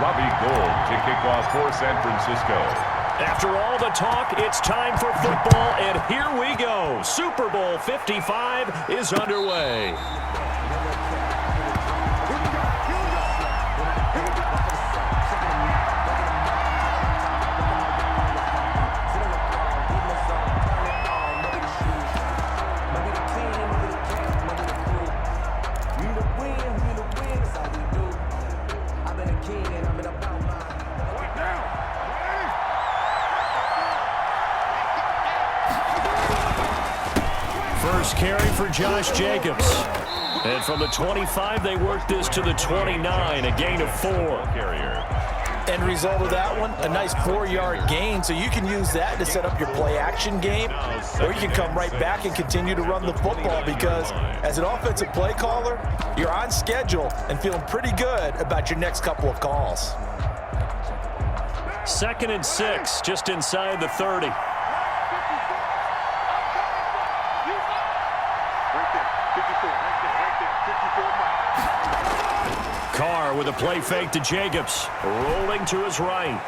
Robbie Gould to kick off for San Francisco. After all the talk, it's time for football, and here we go. Super Bowl 55 is underway. First carry for Josh Jacobs. And from the 25, they work this to the 29, a gain of 4. End result of that one, a nice 4-yard gain, so you can use that to set up your play-action game, or you can come right back and continue to run the football because as an offensive play caller, you're on schedule and feeling pretty good about your next couple of calls. 2nd and 6, just inside the 30. Carr with a play fake to Jacobs, rolling to his right.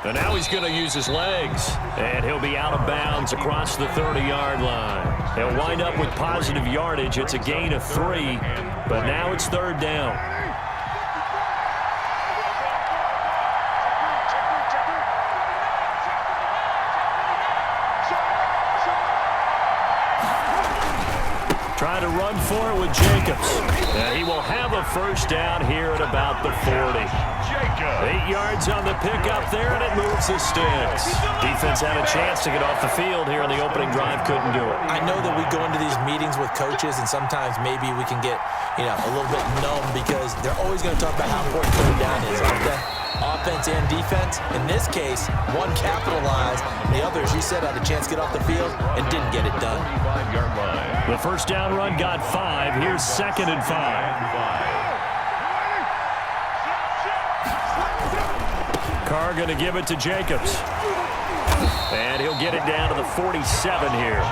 And now he's going to use his legs, and he'll be out of bounds across the 30-yard line. He'll wind up with positive yardage. It's a gain of 3, but now it's 3rd down. Trying to run for it with Jacobs. And he will have a first down here at about the 40. 8 yards on the pickup there, and it moves the sticks. Defense had a chance to get off the field here in the opening drive, couldn't do it. I know that we go into these meetings with coaches, and sometimes maybe we can get, a little bit numb because they're always going to talk about how important third down is, aren't they? Offense and defense. In this case, one capitalized, and the other, as you said, had a chance to get off the field and didn't get it done. The first down run got 5. Here's 2nd and 5. Carr going to give it to Jacobs. And he'll get it down to the 47 here.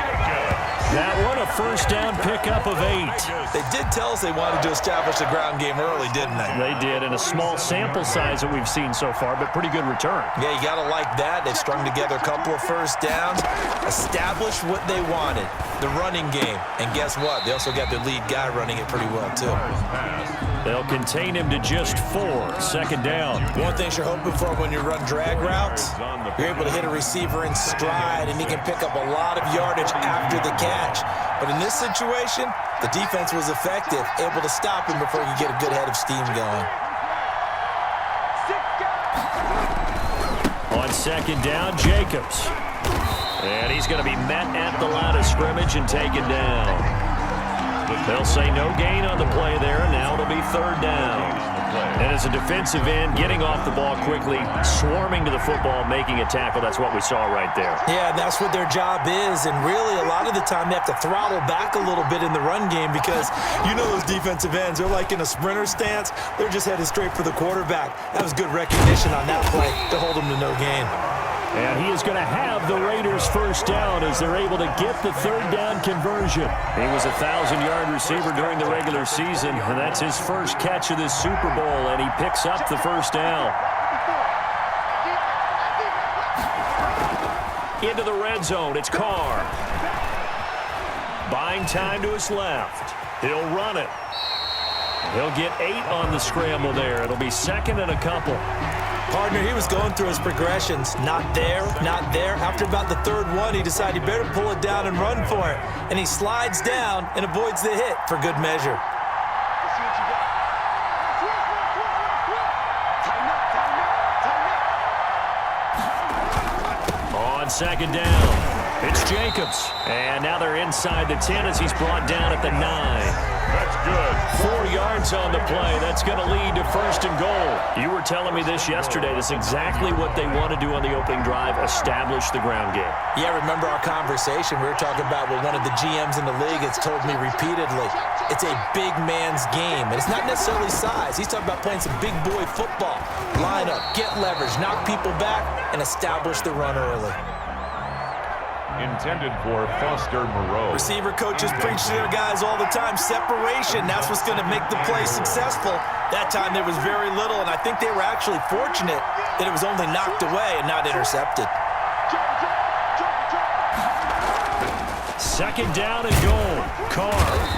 That one, a first down pickup of 8. They did tell us they wanted to establish the ground game early, didn't they? They did, in a small sample size that we've seen so far, but pretty good return. Yeah, you got to like that. They've strung together a couple of first downs, established what they wanted, the running game. And guess what? They also got their lead guy running it pretty well, too. They'll contain him to just 4. 2nd down. One thing you're hoping for when you run drag routes, you're able to hit a receiver in stride, and he can pick up a lot of yardage after the catch. But in this situation, the defense was effective, able to stop him before he could get a good head of steam going. On 2nd down, Jacobs. And he's going to be met at the line of scrimmage and taken down. They'll say no gain on the play there, and now it'll be 3rd down. And as a defensive end, getting off the ball quickly, swarming to the football, making a tackle, that's what we saw right there. Yeah, that's what their job is, and really a lot of the time they have to throttle back a little bit in the run game because those defensive ends, they're like in a sprinter stance. They're just headed straight for the quarterback. That was good recognition on that play to hold them to no gain. And he is going to have the Raiders first down as they're able to get the 3rd down conversion. He was a 1,000-yard receiver during the regular season, and that's his first catch of this Super Bowl, and he picks up the first down. Into the red zone, it's Carr. Buying time to his left. He'll run it. He'll get 8 on the scramble there. It'll be 2nd and a couple. Partner, he was going through his progressions. Not there, not there. After about the 3rd one, he decided he better pull it down and run for it. And he slides down and avoids the hit for good measure. On 2nd down, it's Jacobs. And now they're inside the 10 as he's brought down at the 9. That's good. 4 yards on the play. That's going to lead to 1st and goal. You were telling me this yesterday. That's exactly what they want to do on the opening drive, establish the ground game. Yeah, remember our conversation? We were talking about what one of the GMs in the league has told me repeatedly. It's a big man's game, and it's not necessarily size. He's talking about playing some big boy football. Line up, get leverage, knock people back, and establish the run early. Intended for Foster Moreau. Receiver coaches preach to their guys all the time. Separation, that's what's going to make the play successful. That time there was very little, and I think they were actually fortunate that it was only knocked away and not intercepted. Second down and goal. Carr,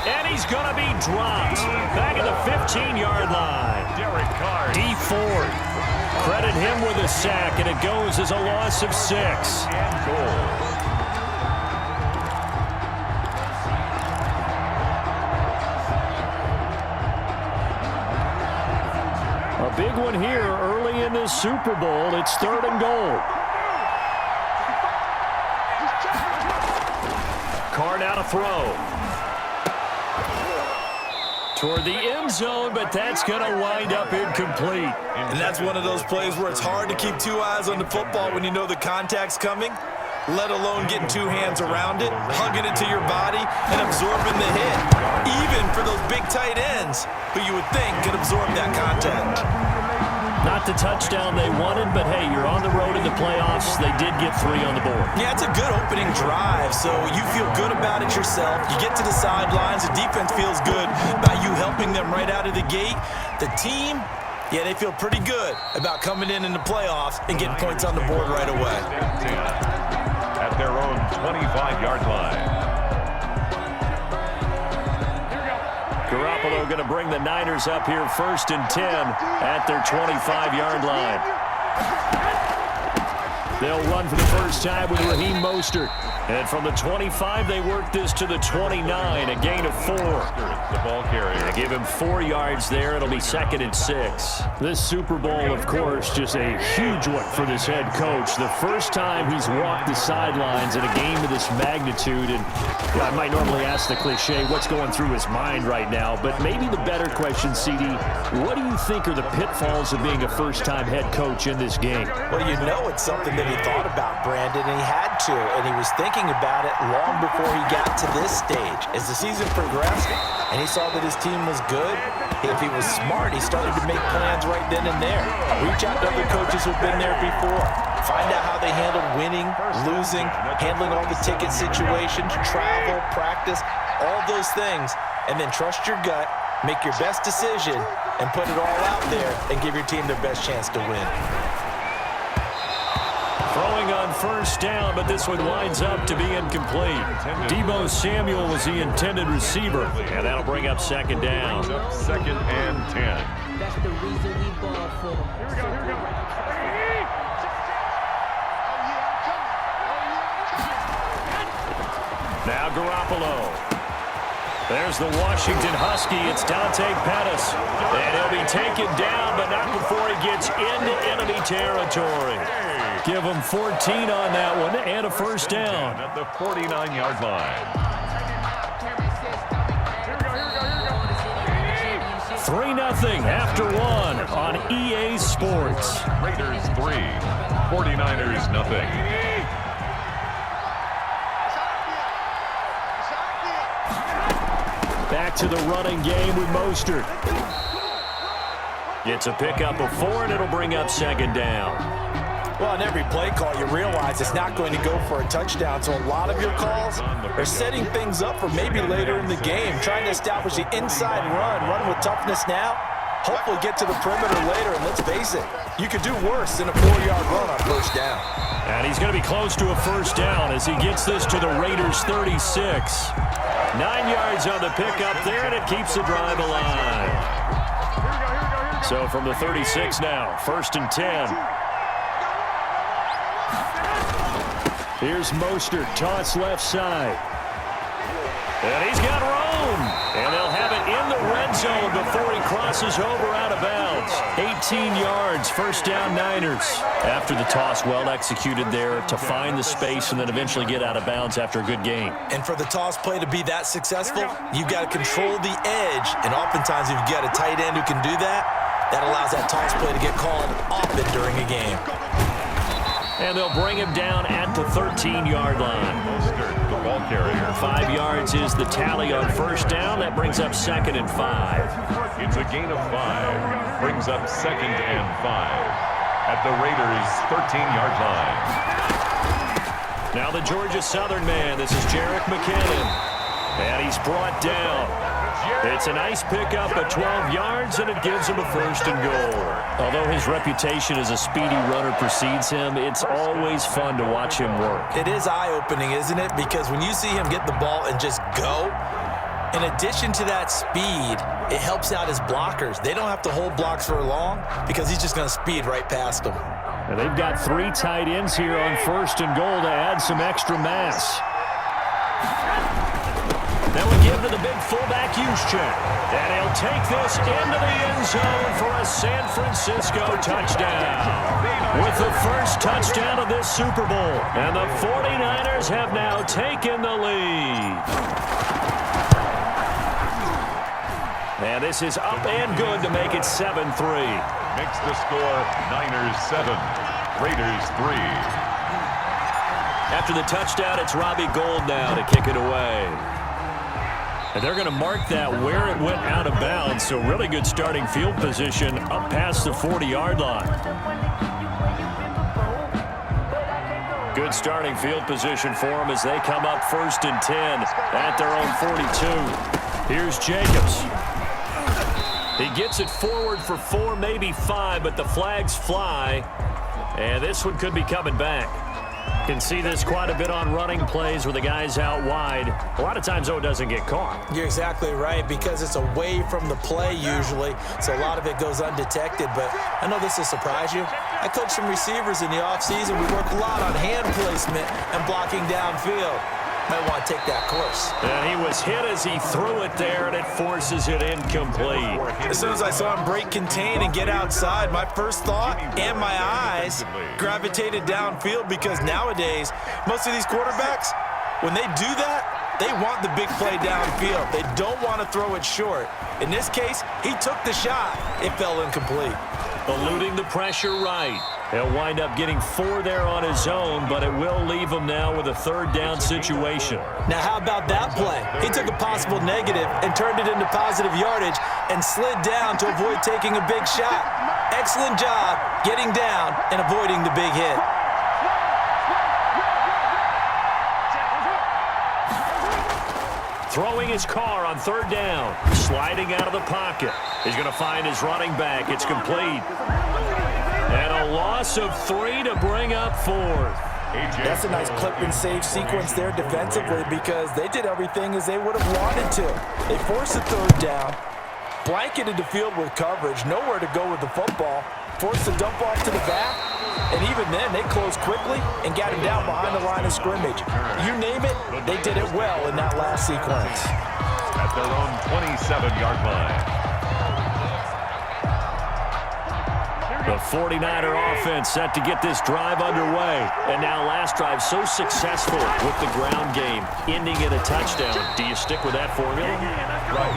and he's going to be dropped. Back at the 15-yard line. Derek Carr. D. Ford. Credit him with a sack, and it goes as a loss of 6. And goal. A big one here early in this Super Bowl. It's 3rd and goal. Carr now to throw. Toward the end zone, but that's going to wind up incomplete. And that's one of those plays where it's hard to keep 2 eyes on the football when you know the contact's coming, let alone getting 2 hands around it, hugging it to your body, and absorbing the hit. Even for those big tight ends, who you would think could absorb that contact. Not the touchdown they wanted, but hey, you're on the road in the playoffs. They did get 3 on the board. Yeah, it's a good opening drive, so you feel good about it yourself. You get to the sidelines, the defense feels good about you helping them right out of the gate. The team, yeah, they feel pretty good about coming in the playoffs and getting points on the board right away. At their own 25-yard line. Garoppolo going to bring the Niners up here 1st and 10 at their 25-yard line. They'll run for the first time with Raheem Mostert. And from the 25, they work this to the 29, a gain of 4. The ball carrier. They give him 4 yards there. It'll be 2nd and 6. This Super Bowl, of course, just a huge one for this head coach. The first time he's walked the sidelines in a game of this magnitude. And I might normally ask the cliche, what's going through his mind right now? But maybe the better question, CD, what do you think are the pitfalls of being a first-time head coach in this game? Well, you know it's something that he thought about, Brandon, and he had to, and he was thinking about it long before he got to this stage. As the season progressed and he saw that his team was good, if he was smart, he started to make plans right then and there. Reach out to other coaches who've been there before. Find out how they handle winning, losing, handling all the ticket situations, travel, practice, all those things, and then trust your gut, make your best decision, and put it all out there and give your team their best chance to win. Throwing on first down, but this one winds up to be incomplete. Deebo Samuel was the intended receiver, and that'll bring up 2nd down. 2nd and 10. That's the reason we ball for. Here we go. Now Garoppolo. There's the Washington Husky. It's Dante Pettis. And he'll be taken down, but not before he gets into enemy territory. Give him 14 on that one and a first down. At the 49-yard line. 3-0 after 1 on EA Sports. Raiders 3, 49ers nothing. Back to the running game with Mostert. Gets a pickup of 4, and it'll bring up 2nd down. Well, on every play call, you realize it's not going to go for a touchdown. So a lot of your calls are setting things up for maybe later in the game, trying to establish the inside run with toughness now, hopefully get to the perimeter later. And let's face it, you could do worse than a 4-yard run on first down. And he's going to be close to a first down as he gets this to the Raiders' 36. 9 yards on the pickup there, and it keeps the drive alive. So from the 36 now, 1st and 10. Here's Mostert, toss left side. And he's got room. And they'll have it in the red zone before he crosses over out of bounds. 18 yards, first down Niners. After the toss, well executed there to find the space and then eventually get out of bounds after a good game. And for the toss play to be that successful, you've got to control the edge. And oftentimes, if you've got a tight end who can do that, that allows that toss play to get called often during a game. And they'll bring him down at the 13-yard line. Mostert, the ball carrier. 5 yards is the tally on first down. That brings up 2nd and 5. It's a gain of 5. Brings up 2nd and 5. At the Raiders' 13-yard line. Now the Georgia Southern man. This is Jerick McKinnon. And he's brought down. It's a nice pickup of 12 yards, and it gives him a 1st and goal. Although his reputation as a speedy runner precedes him, it's always fun to watch him work. It is eye-opening, isn't it? Because when you see him get the ball and just go, in addition to that speed, it helps out his blockers. They don't have to hold blocks for long because he's just going to speed right past them. And they've got 3 tight ends here on 1st and goal to add some extra mass. Then we give to the big fullback Juszczyk. And he'll take this into the end zone for a San Francisco touchdown. With the first touchdown of this Super Bowl. And the 49ers have now taken the lead. And this is up and good to make it 7-3. Makes the score Niners 7, Raiders 3. After the touchdown, it's Robbie Gould now to kick it away. And they're going to mark that where it went out of bounds, so really good starting field position up past the 40-yard line. Good starting field position for them as they come up 1st and 10 at their own 42. Here's Jacobs. He gets it forward for 4, maybe 5, but the flags fly. And this one could be coming back. Can see this quite a bit on running plays where the guy's out wide. A lot of times, though, it doesn't get caught. You're exactly right, because it's away from the play usually, so a lot of it goes undetected. But I know this will surprise you. I coach some receivers in the offseason. We work a lot on hand placement and blocking downfield. Might want to take that course. And he was hit as he threw it there, and it forces it incomplete. As soon as I saw him break contain and get outside, my first thought and my eyes gravitated downfield, because nowadays, most of these quarterbacks, when they do that, they want the big play downfield. They don't want to throw it short. In this case, he took the shot. It fell incomplete. Eluding the pressure right. He'll wind up getting 4 there on his own, but it will leave him now with a 3rd down situation. Now, how about that play? He took a possible negative and turned it into positive yardage and slid down to avoid taking a big shot. Excellent job getting down and avoiding the big hit. Throwing his car on 3rd down. Sliding out of the pocket. He's going to find his running back. It's complete. And a loss of 3 to bring up 4th. That's a nice clip and save sequence there defensively, because they did everything as they would have wanted to. They forced the 3rd down, blanketed the field with coverage, nowhere to go with the football, forced the dump off to the back, and even then they closed quickly and got him down behind the line of scrimmage. You name it, they did it well in that last sequence. At their own 27-yard line. The 49er offense set to get this drive underway. And now last drive so successful with the ground game, ending in a touchdown. Do you stick with that formula?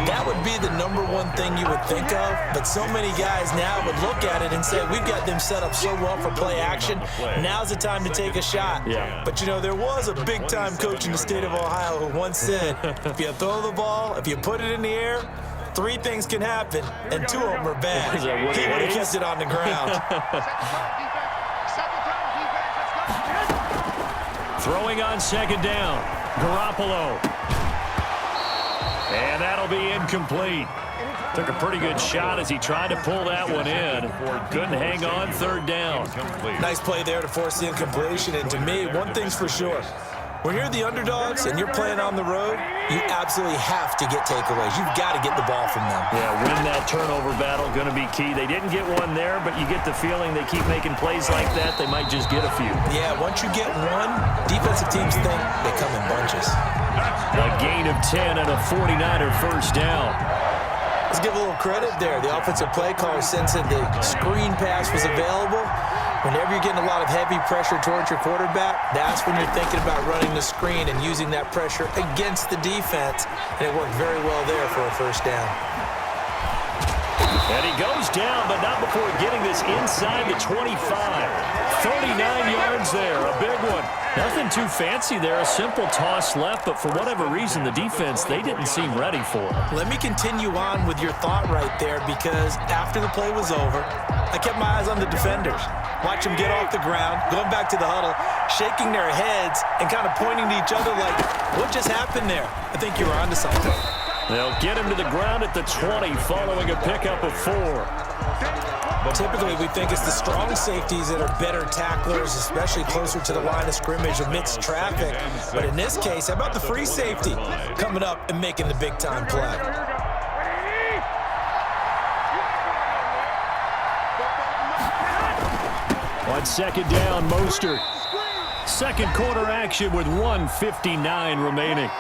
That would be the #1 thing you would think of, but so many guys now would look at it and say, we've got them set up so well for play action. Now's the time to take a shot. Yeah. But, you know, there was a big-time coach in the state of Ohio who once said, if you throw the ball, if you put it in the air, 3 things can happen, and 2 of them are bad. He would have kept it on the ground. Throwing on 2nd down. Garoppolo. And that'll be incomplete. Took a pretty good shot as he tried to pull that one in. Couldn't hang on 3rd down. Nice play there to force the incompletion. And to me, one thing's for sure. When you're the underdogs and you're playing on the road, you absolutely have to get takeaways. You've got to get the ball from them. Yeah, win that turnover battle, going to be key. They didn't get one there, but you get the feeling they keep making plays like that, they might just get a few. Yeah, once you get one, defensive teams think they come in bunches. A gain of 10 and a 49er 1st down. Let's give a little credit there. The offensive play caller sensed that the screen pass was available. Whenever you're getting a lot of heavy pressure towards your quarterback, that's when you're thinking about running the screen and using that pressure against the defense. And it worked very well there for a 1st down. And he goes down, but not before getting this inside the 25. 39 yards there, a big one. Nothing too fancy there, a simple toss left, but for whatever reason, the defense, they didn't seem ready for it. Let me continue on with your thought right there, because after the play was over, I kept my eyes on the defenders. Watch them get off the ground, going back to the huddle, shaking their heads and kind of pointing to each other like, what just happened there? I think you were onto something. They'll get him to the ground at the 20 following a pickup of 4. Typically, we think it's the strong safeties that are better tacklers, especially closer to the line of scrimmage amidst traffic. But in this case, how about the free safety coming up and making the big-time play? On second down, Mostert. Second quarter action with 1:59 remaining.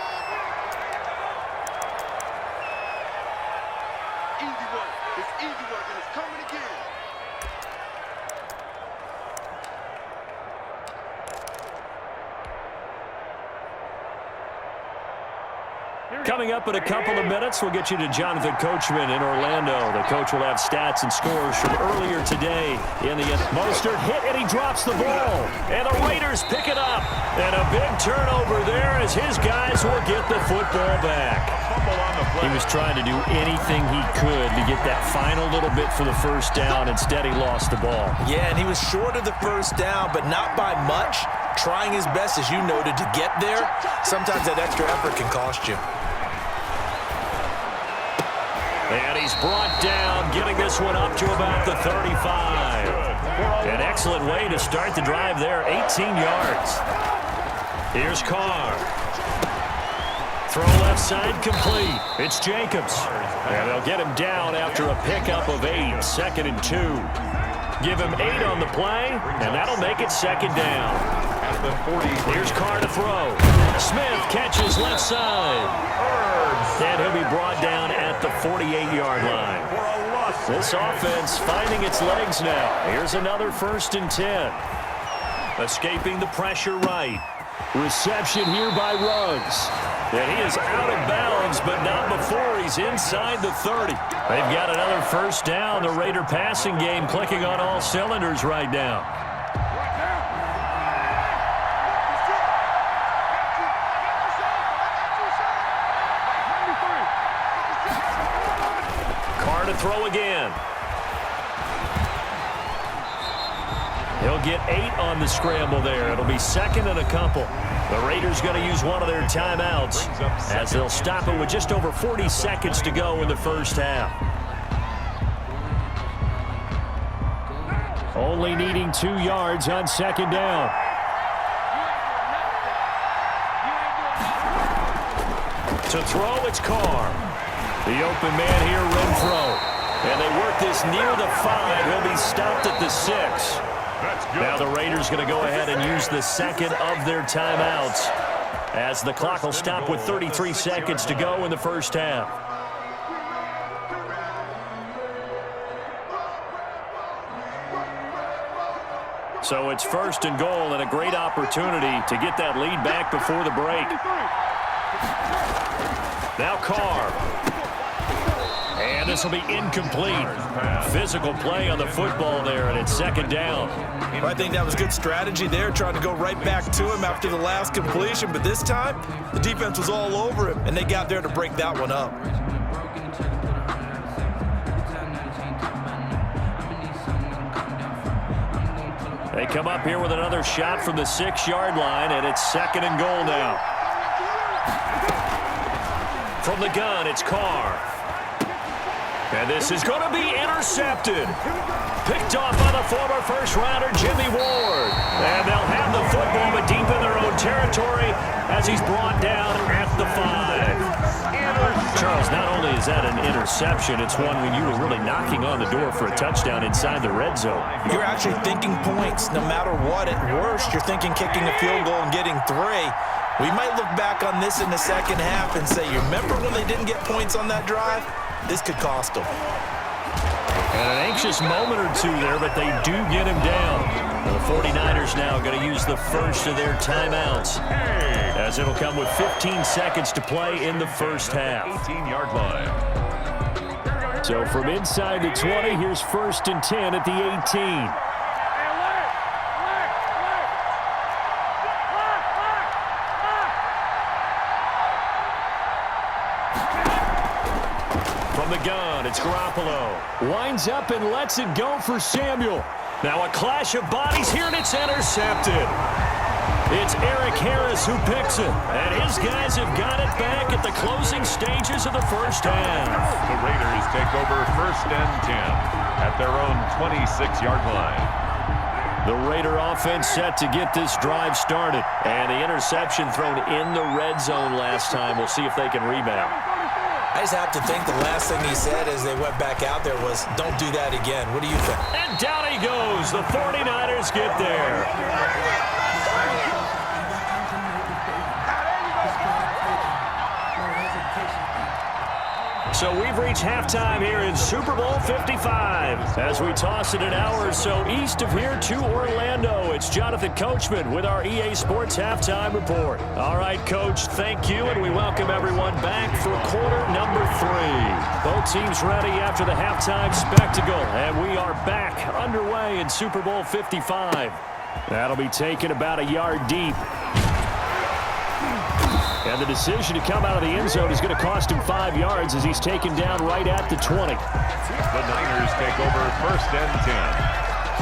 Coming up in a couple of minutes, we'll get you to Jonathan Coachman in Orlando. The coach will have stats and scores from earlier today in the Mostert hit, and he drops the ball. And the Raiders pick it up. And a big turnover there as his guys will get the football back. He was trying to do anything he could to get that final little bit for the first down. Instead, he lost the ball. Yeah, and he was short of the first down, but not by much. Trying his best, as you noted, to get there. Sometimes that extra effort can cost you. And he's brought down, getting this one up to about the 35. An excellent way to start the drive there, 18 yards. Here's Carr. Throw left side complete. It's Jacobs. And they'll get him down after a pickup of 8, 2nd and 2. Give him 8 on the play, and that'll make it 2nd down. Here's Carr to throw. Smith catches left side. And he'll be brought down at the 48-yard line. This offense finding its legs now. Here's another 1st and 10. Escaping the pressure right. Reception here by Ruggs. And he is out of bounds, but not before he's inside the 30. They've got another first down. The Raider passing game clicking on all cylinders right now. Carr to throw again. He'll get 8 on the scramble there. It'll be 2nd and a couple. The Raiders going to use one of their timeouts as they'll stop it with just over 40 seconds to go in the first half. Only needing 2 yards on 2nd down. To throw, it's Carr. The open man here, Renfro. And they work this near the 5. He'll be stopped at the 6. Now the Raiders going to go ahead and use the 2nd of their timeouts as the clock will stop with 33 seconds to go in the first half. So it's 1st and goal, and a great opportunity to get that lead back before the break. Now Carr. And this will be incomplete. Physical play on the football there, and it's 2nd down. Well, I think that was good strategy there, trying to go right back to him after the last completion. But this time, the defense was all over him, and they got there to break that one up. They come up here with another shot from the 6-yard line, and it's 2nd and goal now. From the gun, it's Carr. And this is going to be intercepted. Picked off by the former first-rounder, Jimmy Ward. And they'll have the football, but deep in their own territory as he's brought down at the 5. Charles, not only is that an interception, it's one when you were really knocking on the door for a touchdown inside the red zone. You're actually thinking points. No matter what, at worst, you're thinking kicking a field goal and getting 3. We might look back on this in the second half and say, you remember when they didn't get points on that drive? This could cost them. And an anxious moment or two there, but they do get him down. The 49ers now going to use the first of their timeouts, as it'll come with 15 seconds to play in the first half. 18-yard line. So from inside the 20, here's 1st and 10 at the 18. From the gun, it's Garoppolo. Winds up and lets it go for Samuel. Now a clash of bodies here, and it's intercepted. It's Eric Harris who picks it, and his guys have got it back at the closing stages of the first half. The Raiders take over 1st and 10 at their own 26-yard line. The Raider offense set to get this drive started, and the interception thrown in the red zone last time. We'll see if they can rebound. I just have to think the last thing he said as they went back out there was, don't do that again. What do you think? And down he goes. The 49ers get there. So we've reached halftime here in Super Bowl 55. As we toss it an hour or so east of here to Orlando, it's Jonathan Coachman with our EA Sports Halftime Report. All right, Coach, thank you, and we welcome everyone back for quarter number 3. Both teams ready after the halftime spectacle, and we are back underway in Super Bowl 55. That'll be taken about a yard deep. And the decision to come out of the end zone is going to cost him 5 yards as he's taken down right at the 20. The Niners take over 1st and 10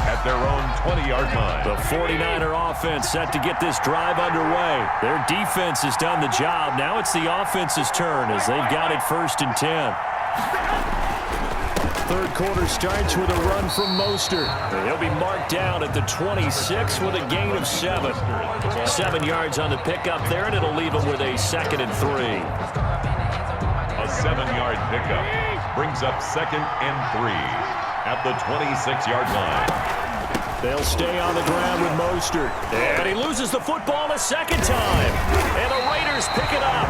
at their own 20-yard line. The 49er offense set to get this drive underway. Their defense has done the job. Now it's the offense's turn as they've got it 1st and 10. Third quarter starts with a run from Mostert. He'll be marked down at the 26 with a gain of 7. 7 yards on the pickup there, and it'll leave him with a 2nd and 3. A 7-yard pickup brings up 2nd and 3 at the 26-yard line. They'll stay on the ground with Mostert. And he loses the football a second time. And the Raiders pick it up.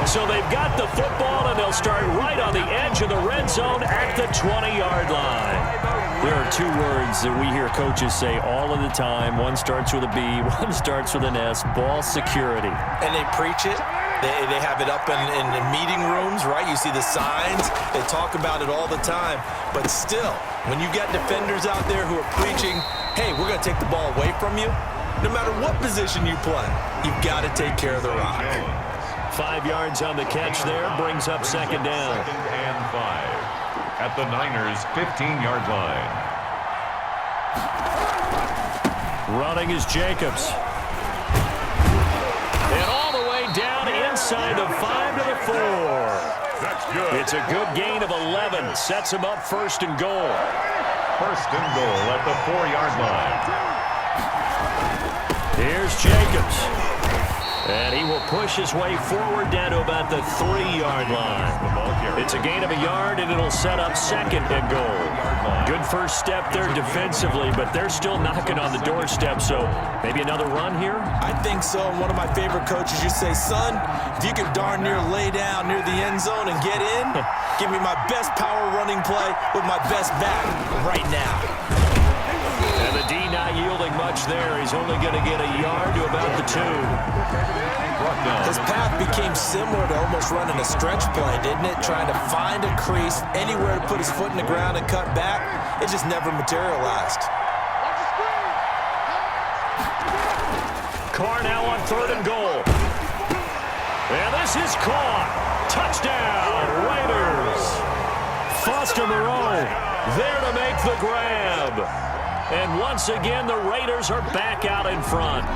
So they've got the football, and they'll start right on the edge of the red zone at the 20-yard line. There are 2 words that we hear coaches say all of the time. One starts with a B, one starts with an S, ball security. And they preach it. They have it up in the meeting rooms, right? You see the signs. They talk about it all the time. But still, when you got defenders out there who are preaching, hey, we're going to take the ball away from you, no matter what position you play, you've got to take care of the rock. 5 yards on the catch there, brings up 2nd down. 2nd and 5 at the Niners' 15-yard line. Running is Jacobs. And all the way down inside the 5 to the 4. That's good. It's a good gain of 11. Sets him up 1st and goal. 1st and goal at the 4-yard line. Here's Jacobs. And he will push his way forward down to about the 3-yard line. It's a gain of a yard, and it'll set up 2nd and goal. Good first step there defensively, but they're still knocking on the doorstep, so maybe another run here? I think so. And one of my favorite coaches, you say, son, if you can darn near lay down near the end zone and get in, give me my best power running play with my best back right now. And the D not yielding much there. He's only going to get a yard to about the 2. His path became similar to almost running a stretch play, didn't it? Trying to find a crease, anywhere to put his foot in the ground and cut back. It just never materialized. Carr now on 3rd and goal. And this is caught. Touchdown, Raiders. Foster Moreau there to make the grab. And once again, the Raiders are back out in front.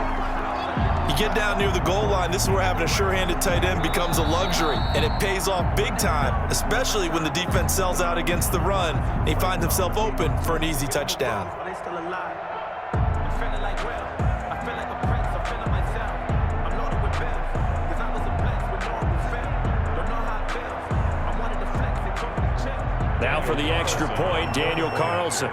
You get down near the goal line, this is where having a sure-handed tight end becomes a luxury, and it pays off big time, especially when the defense sells out against the run, and he finds himself open for an easy touchdown. Now for the extra point, Daniel Carlson.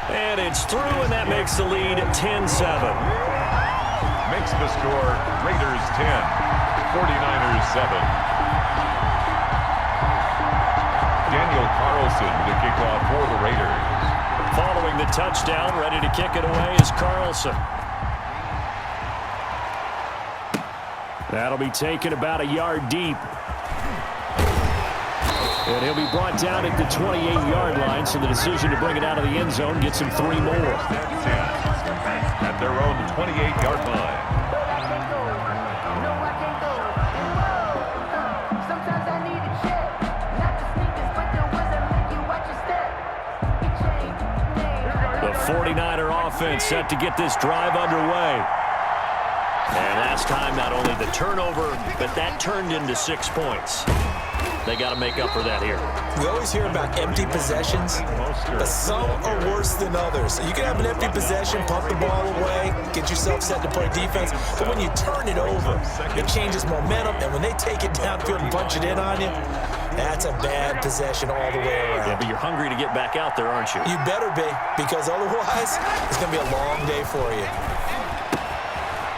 And it's through, and that makes the lead 10-7. Makes the score Raiders 10, 49ers 7. Daniel Carlson to kick off for the Raiders. Following the touchdown, ready to kick it away is Carlson. That'll be taken about a yard deep. And he'll be brought down at the 28-yard line, so the decision to bring it out of the end zone gets him 3 more. At their own 28-yard line. The 49er offense set to get this drive underway. And last time, not only the turnover, but that turned into 6 points. They got to make up for that here. We always hear about empty possessions, but some are worse than others. You can have an empty possession, pump the ball away, get yourself set to play defense, but when you turn it over, it changes momentum, and when they take it downfield and punch it in on you, that's a bad possession all the way around. Yeah, but you're hungry to get back out there, aren't you? You better be, because otherwise, it's going to be a long day for you.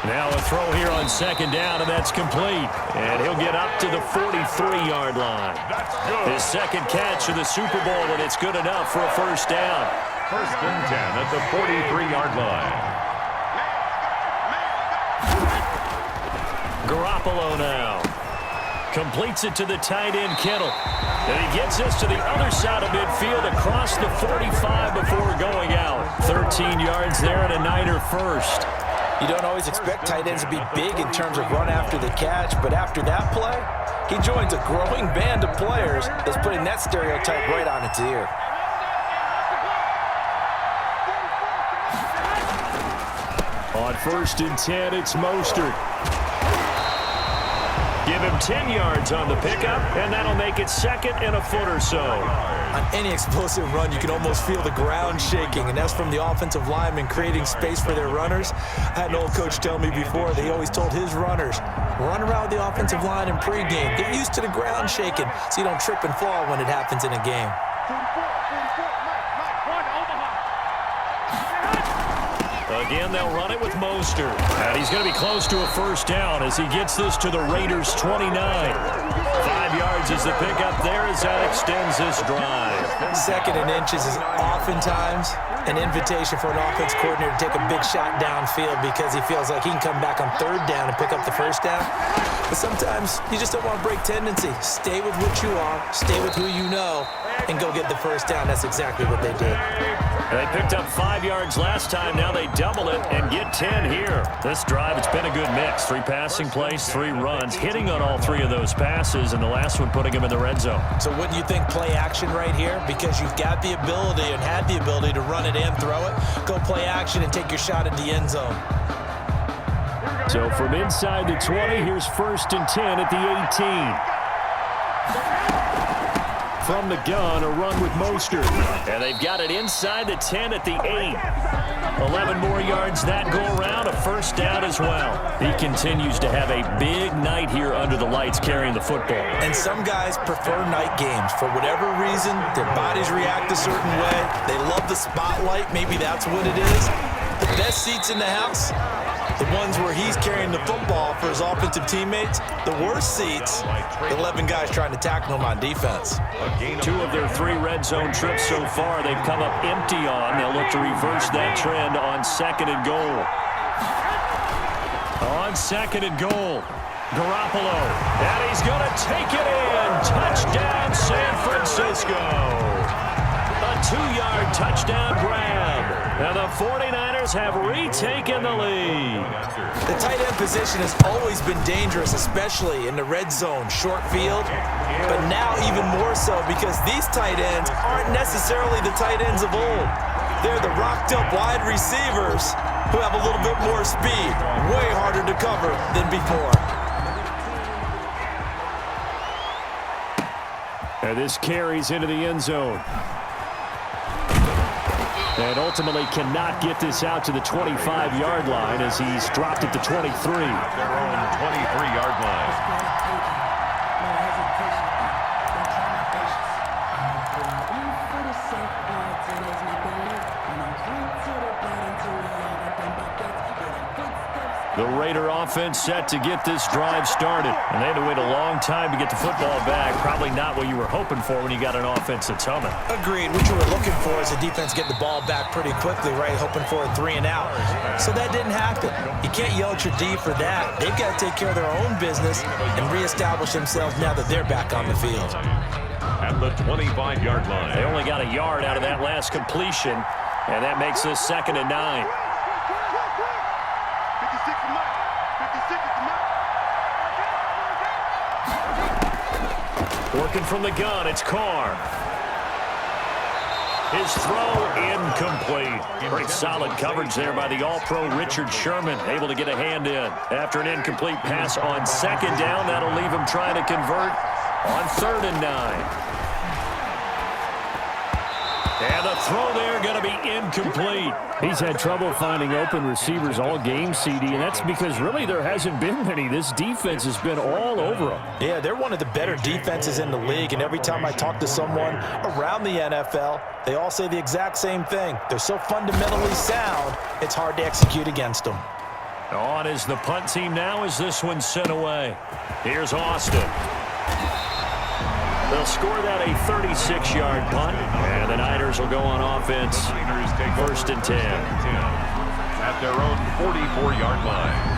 Now a throw here on second down, and that's complete. And he'll get up to the 43-yard line. His second catch of the Super Bowl, and it's good enough for a first down. First and 10 at the 43-yard line. Garoppolo now. Completes it to the tight end, Kittle. And he gets this to the other side of midfield across the 45 before going out. 13 yards there and a Niner first. You don't always expect tight ends to be big in terms of run after the catch, but after that play, he joins a growing band of players that's putting that stereotype right on its ear. On first and 10, it's Mostert. Give him 10 yards on the pickup, and that'll make it second and a foot or so. On any explosive run, you can almost feel the ground shaking, and that's from the offensive linemen creating space for their runners. I had an old coach tell me before, they always told his runners, run around the offensive line in pregame. Get used to the ground shaking so you don't trip and fall when it happens in a game. Again, they'll run it with Mostert. And he's going to be close to a first down as he gets this to the Raiders' 29. 5 yards is the pickup there as that extends this drive. Second and inches is oftentimes an invitation for an offense coordinator to take a big shot downfield because he feels like he can come back on third down and pick up the first down. But sometimes you just don't want to break tendency. Stay with what you are, stay with who you know, and go get the first down. That's exactly what they did. They picked up 5 yards last time. Now they double it and get 10 here. This drive, it's been a good mix. 3 passing plays, 3 runs, hitting on all 3 of those passes, and the last one putting him in the red zone. So wouldn't you think play action right here? Because you've got the ability and had the ability to run it and throw it. Go play action and take your shot at the end zone. So from inside the 20, here's first and 10 at the 18. From the gun, a run with Mostert. And they've got it inside the 10 at the 8. 11 more yards that go around, a first down as well. He continues to have a big night here under the lights carrying the football. And some guys prefer night games. For whatever reason, their bodies react a certain way. They love the spotlight. Maybe that's what it is. The best seats in the house, the ones where he's carrying the football for his offensive teammates. The worst seats, the 11 guys trying to tackle him on defense. 2 of their 3 red zone trips so far, they've come up empty on. They'll look to reverse that trend on second and goal. On second and goal, Garoppolo. And he's going to take it in. Touchdown, San Francisco. A 2-yard touchdown grab. And the 49ers have retaken the lead. The tight end position has always been dangerous, especially in the red zone, short field. But now even more so because these tight ends aren't necessarily the tight ends of old. They're the rocked-up wide receivers who have a little bit more speed. Way harder to cover than before. And this carries into the end zone. And ultimately cannot get this out to the 25-yard line as he's dropped at the 23. Their own 23-yard line. The Raider offense set to get this drive started. And they had to wait a long time to get the football back. Probably not what you were hoping for when you got an offense that's humming. Agreed. What you were looking for is the defense get the ball back pretty quickly, right? Hoping for a 3 and out. So that didn't happen. You can't yell at your D for that. They've got to take care of their own business and reestablish themselves now that they're back on the field. At the 25-yard line. They only got a yard out of that last completion, and that makes this 2nd and 9. Working from the gun, it's Carr. His throw incomplete. Pretty solid coverage there by the All-Pro Richard Sherman, able to get a hand in. After an incomplete pass on 2nd down, that'll leave him trying to convert on 3rd and 9. And the throw there going to be incomplete. He's had trouble finding open receivers all game, CD, and that's because really there hasn't been many. This defense has been all over them. Yeah, they're one of the better defenses in the league, and every time I talk to someone around the NFL, they all say the exact same thing. They're so fundamentally sound, it's hard to execute against them. On is the punt team now as this one's sent away. Here's Austin. They'll score that a 36-yard punt, and the Niners will go on offense. 1st and 10. At their own 44-yard line.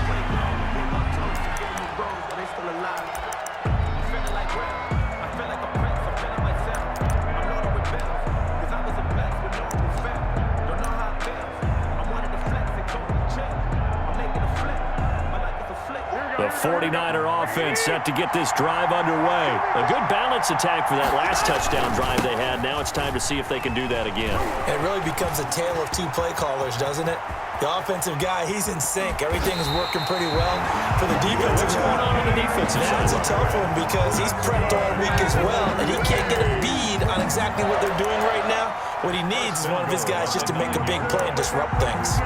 The 49er offense set to get this drive underway. A good balance attack for that last touchdown drive they had. Now it's time to see if they can do that again. It really becomes a tale of 2 play callers, doesn't it? The offensive guy, he's in sync. Everything is working pretty well. For the defensive What's going on the defensive side? That's a tough one because he's prepped all week as well, and he can't get a bead on exactly what they're doing right now. What he needs is one of his guys just to make a big play and disrupt things.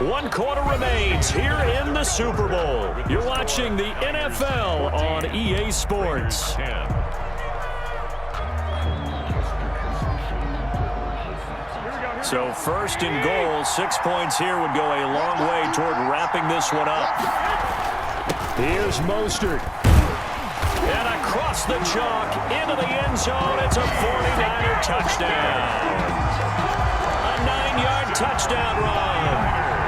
One quarter remains here in the Super Bowl. You're watching the NFL on EA Sports. So 1st and goal, 6 points here would go a long way toward wrapping this one up. Here's Mostert. And across the chalk into the end zone. It's a 49er touchdown. A 9-yard touchdown run.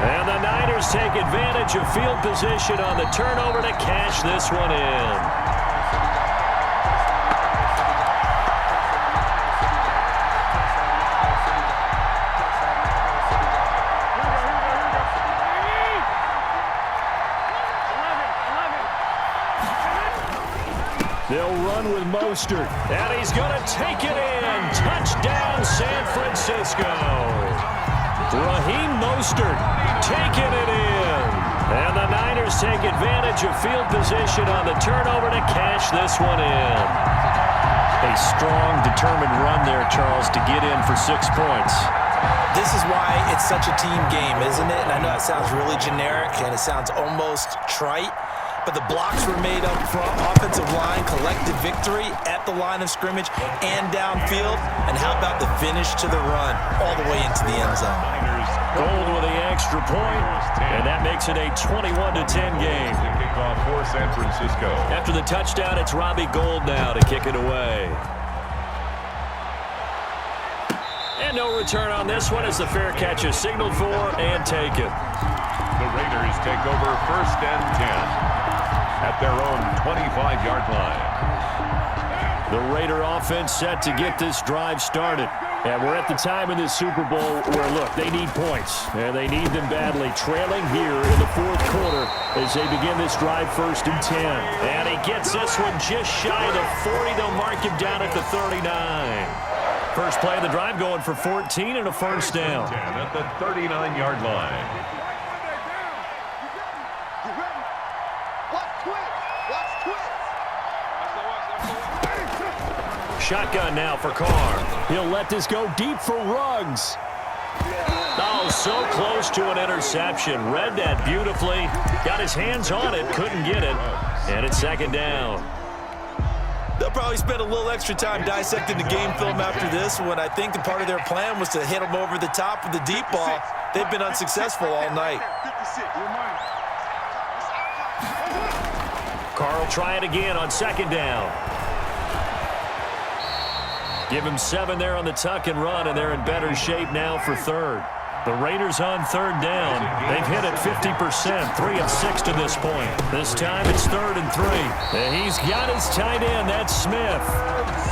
And the Niners take advantage of field position on the turnover to cash this one in. They'll run with Mostert, and he's going to take it in. Touchdown, San Francisco. Raheem Mostert taking it in. And the Niners take advantage of field position on the turnover to cash this one in. A strong, determined run there, Charles, to get in for 6 points. This is why it's such a team game, isn't it? And I know it sounds really generic and it sounds almost trite, but the blocks were made up front. Offensive line collected victory at the line of scrimmage and downfield. And how about the finish to the run all the way into the end zone? Gold with the extra point, and that makes it a 21-10 game. Kickoff for San Francisco. After the touchdown, it's Robbie Gould now to kick it away. And no return on this one as the fair catch is signaled for and taken. The Raiders take over 1st and 10 at their own 25-yard line. The Raider offense set to get this drive started. And we're at the time in this Super Bowl where, look, they need points. And they need them badly. Trailing here in the 4th quarter as they begin this drive 1st and 10. And he gets this one just shy of the 40. They'll mark him down at the 39. First play of the drive going for 14 and a 1st down. At the 39-yard line. Shotgun now for Carr. He'll let this go deep for Ruggs. Oh, Oh, so close to an interception. Read that beautifully. Got his hands on it, couldn't get it. And it's second down. They'll probably spend a little extra time dissecting the game film after this one. I think the part of their plan was to hit them over the top of the deep ball. They've been unsuccessful all night. Carl try it again on second down. Give him 7 there on the tuck and run, and they're in better shape now for third. The Raiders on third down. They've hit it 50%, 3 of 6 to this point. This time it's 3rd and 3. And he's got his tight end, that's Smith.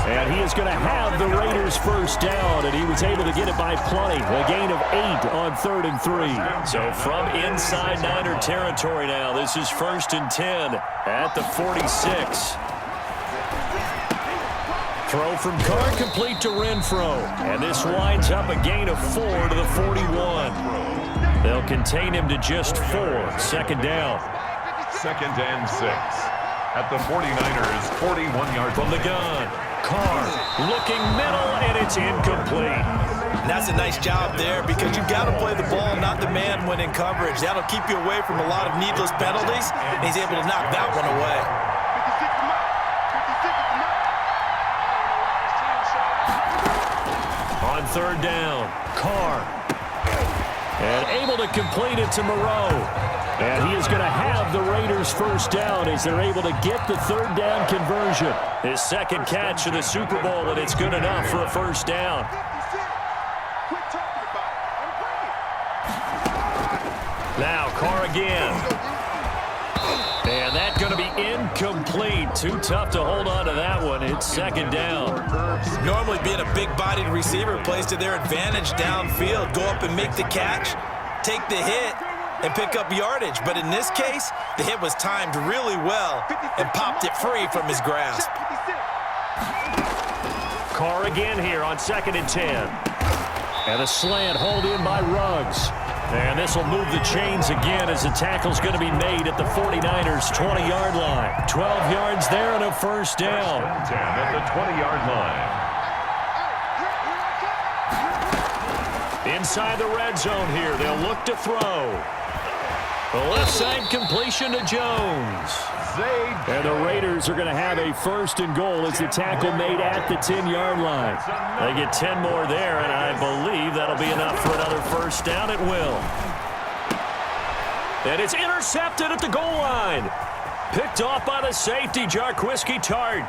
And he is going to have the Raiders first down, and he was able to get it by plenty. A gain of 8 on 3rd and 3. So from inside Niner territory now, this is 1st and 10 at the 46. Throw from Carr complete to Renfro. And this winds up a gain of 4 to the 41. They'll contain him to just 4. Second down. 2nd and 6. At the 49ers, 41-yard from the gun. Carr looking middle, and it's incomplete. And that's a nice job there because you've got to play the ball, not the man when in coverage. That'll keep you away from a lot of needless penalties, and he's able to knock that one away. On third down, Carr. And able to complete it to Moreau. And he is going to have the Raiders first down as they're able to get the third down conversion. His second catch of the Super Bowl, and it's good enough for a first down. Now Carr again. And that's going to be incomplete. Too tough to hold on to that one. It's second down. Normally being a big-bodied receiver plays to their advantage downfield. Go up and make the catch, take the hit, and pick up yardage. But in this case, the hit was timed really well and popped it free from his grasp. Carr again here on 2nd and 10. And a slant hauled in by Ruggs. And this will move the chains again as the tackle's going to be made at the 49ers' 20-yard line. 12 yards there and a first down. 10 at the 20-yard line. Inside the red zone here, they'll look to throw. The left side completion to Jones. And the Raiders are going to have a 1st and goal as the tackle made at the 10-yard line. They get 10 more there, and I believe that'll be enough for another first down. It will. And it's intercepted at the goal line. Picked off by the safety, Jarquiski Tart.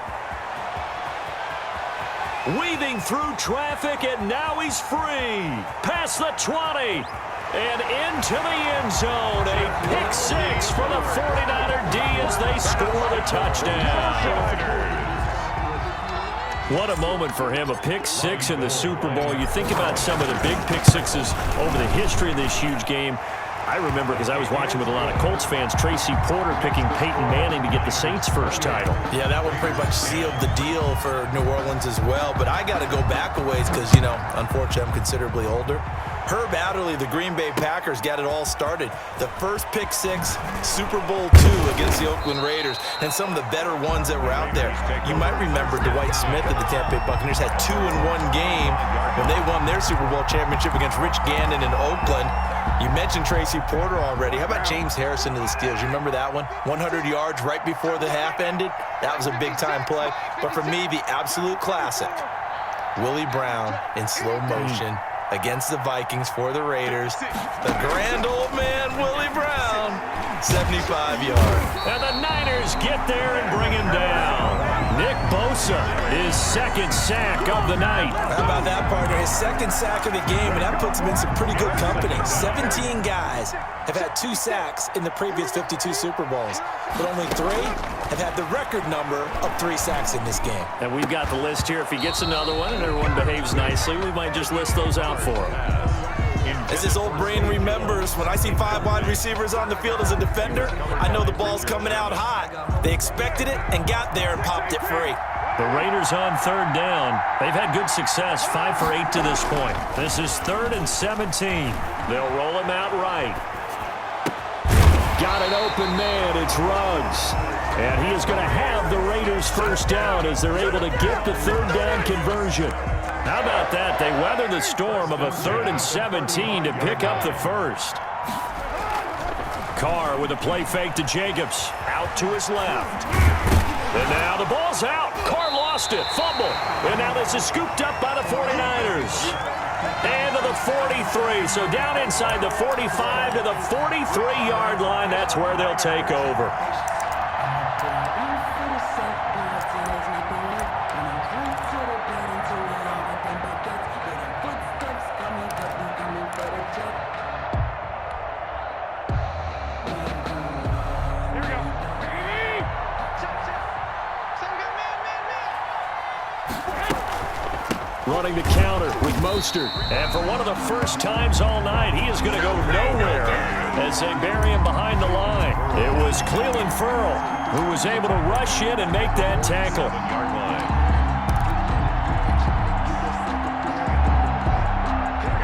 Weaving through traffic, and now he's free. Past the 20. And into the end zone. A pick 6 for the 49er D as they score the touchdown. What a moment for him. A pick 6 in the Super Bowl. You think about some of the big pick 6s over the history of this huge game. I remember, because I was watching with a lot of Colts fans, Tracy Porter picking Peyton Manning to get the Saints' first title. Yeah, that one pretty much sealed the deal for New Orleans as well. But I got to go back a ways because, you know, unfortunately I'm considerably older. Herb Adderley, the Green Bay Packers, got it all started. The first pick 6, Super Bowl II against the Oakland Raiders, and some of the better ones that were out there. You might remember Dwight Smith of the Tampa Bay Buccaneers had 2 in one game when they won their Super Bowl championship against Rich Gannon in Oakland. You mentioned Tracy Porter already. How about James Harrison to the Steelers? You remember that one? 100 yards right before the half ended? That was a big-time play. But for me, the absolute classic, Willie Brown in slow motion against the Vikings for the Raiders. The grand old man, Willie Brown, 75 yards. And the Niners get there and bring him down. Nick Bosa, his second sack of the night. How about that, partner? His second sack of the game, and that puts him in some pretty good company. 17 guys have had 2 sacks in the previous 52 Super Bowls, but only 3 have had the record number of 3 sacks in this game. And we've got the list here. If he gets another one and everyone behaves nicely, we might just list those out for him. As his old brain remembers, when I see 5 wide receivers on the field as a defender, I know the ball's coming out hot. They expected it and got there and popped it free. The Raiders on third down. They've had good success, 5 for 8 to this point. This is 3rd and 17. They'll roll him out right. Got an open man. It's Ruggs. And he is going to have the Raiders first down as they're able to get the third down conversion. How about that? They weather the storm of a 3rd and 17 to pick up the first. Carr with a play fake to Jacobs. Out to his left. And now the ball's out. Carr lost it. Fumble. And now this is scooped up by the 49ers. And to the 43. So down inside the 45 to the 43-yard line. That's where they'll take over. Running the counter with Mostert. And for one of the first times all night, he is going to go nowhere as they bury him behind the line. It was Cleveland Ferrell who was able to rush in and make that tackle.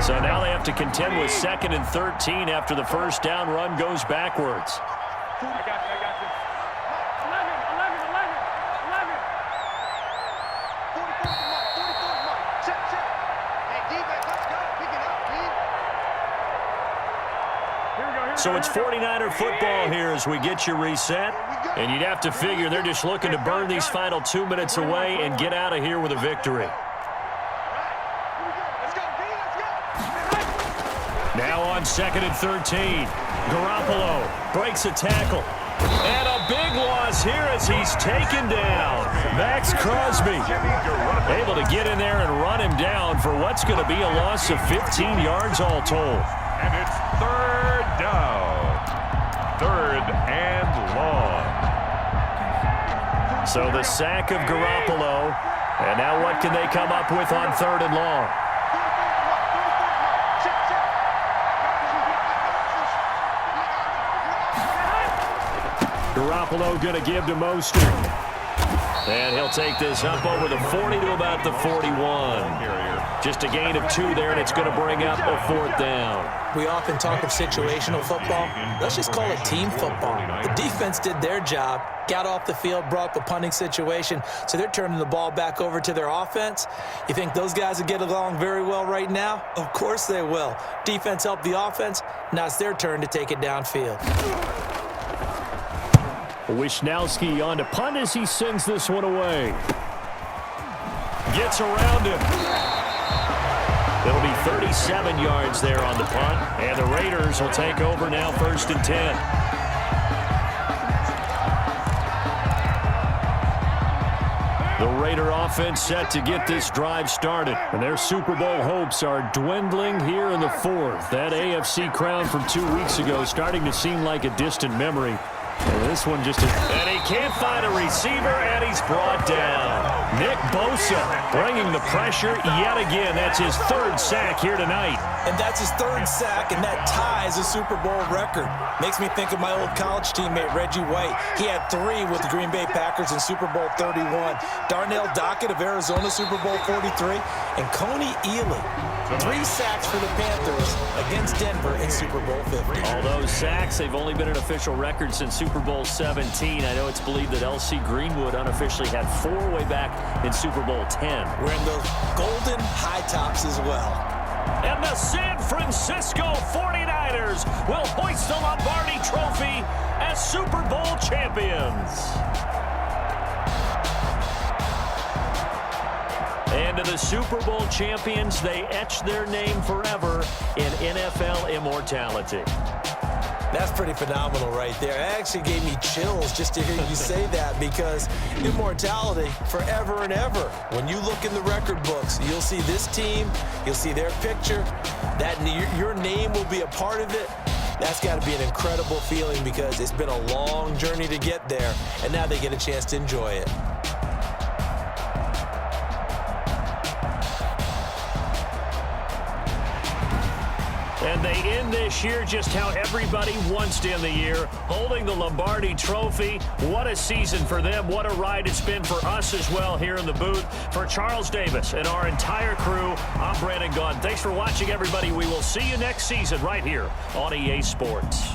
So now they have to contend with 2nd and 13 after the first down run goes backwards. So it's 49er football here as we get you reset. And you'd have to figure they're just looking to burn these final 2 minutes away and get out of here with a victory. Now on 2nd and 13. Garoppolo breaks a tackle. And a big loss here as he's taken down. Max Crosby able to get in there and run him down for what's going to be a loss of 15 yards all told. And it's 3rd down. 3rd and long. So the sack of Garoppolo. And now what can they come up with on 3rd and long? Garoppolo going to give to Mostert. And he'll take this up over the 40 to about the 41. Just a gain of 2 there, and it's going to bring up a 4th down. We often talk of situational football. Let's just call it team football. The defense did their job, got off the field, brought the punting situation, so they're turning the ball back over to their offense. You think those guys will get along very well right now? Of course they will. Defense helped the offense. Now it's their turn to take it downfield. Wishnowski on to punt as he sends this one away. Gets around him. It'll be 37 yards there on the punt, and the Raiders will take over now 1st and 10. The Raider offense set to get this drive started, and their Super Bowl hopes are dwindling here in the 4th. That AFC crown from 2 weeks ago starting to seem like a distant memory. And this one just... And he can't find a receiver, and he's brought down. Nick Bosa bringing the pressure yet again. That's his 3rd sack here tonight. And that's his 3rd sack, and that ties a Super Bowl record. Makes me think of my old college teammate, Reggie White. He had 3 with the Green Bay Packers in Super Bowl 31. Darnell Dockett of Arizona, Super Bowl 43. And Coney Ealy, 3 sacks for the Panthers against Denver in Super Bowl 50. All those sacks, they've only been an official record since Super Bowl 17. I know it's believed that L.C. Greenwood unofficially had 4 way back in Super Bowl 10. Wearing those golden high tops as well. And the San Francisco 49ers will hoist the Lombardi Trophy as Super Bowl champions. And to the Super Bowl champions, they etch their name forever in NFL immortality. That's pretty phenomenal right there. It actually gave me chills just to hear you say that, because immortality forever and ever. When you look in the record books, you'll see this team, you'll see their picture, that your name will be a part of it. That's got to be an incredible feeling, because it's been a long journey to get there, and now they get a chance to enjoy it. And they end this year just how everybody wants to end the year, holding the Lombardi Trophy. What a season for them. What a ride it's been for us as well here in the booth. For Charles Davis and our entire crew, I'm Brandon Gaudin. Thanks for watching, everybody. We will see you next season right here on EA Sports.